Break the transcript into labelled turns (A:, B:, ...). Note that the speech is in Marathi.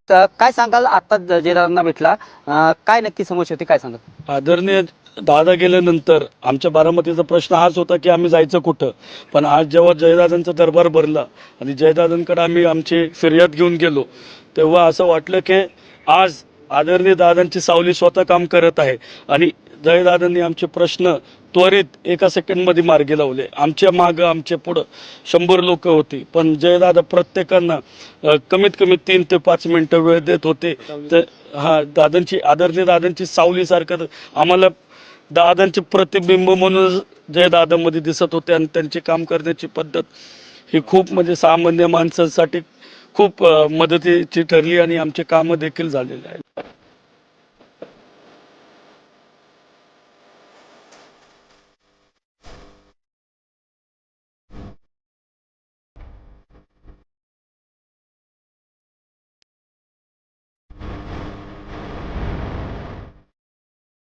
A: तर काय सांगाल आता जयदादांना भेटला, काय नक्की समस्या होती, काय सांगाल?
B: आदरणीय दादा गेल्यानंतर आमच्या बारामतीचा प्रश्न हाच होता की आम्ही जायचं कुठं. पण आज जेव्हा जयदादांचा दरबार भरला आणि जयदादांकडे आम्ही आमची फिर्याद घेऊन गेलो, तेव्हा असं वाटलं की आज आदरणीय दादांची सावली स्वतः काम करत आहे आणि जयदादांनी आमचे प्रश्न त्वरित एका सेकंडमध्ये मार्गी लावले. आमच्या मागं आमच्या पुढं 100 लोक होती, पण जयदादा प्रत्येकांना कमीत कमी 3 ते 5 मिनिटं वेळ देत होते. तर दादांची आदरणीय दादांची सावलीसारखं आम्हाला दादांचे प्रतिबिंब म्हणून जयदादांमध्ये दिसत होते आणि त्यांचे काम करण्याची पद्धत ही खूप म्हणजे सामान्य माणसांसाठी खूप मदतीची ठरली आणि आमचे कामं देखील झालेले आहेत.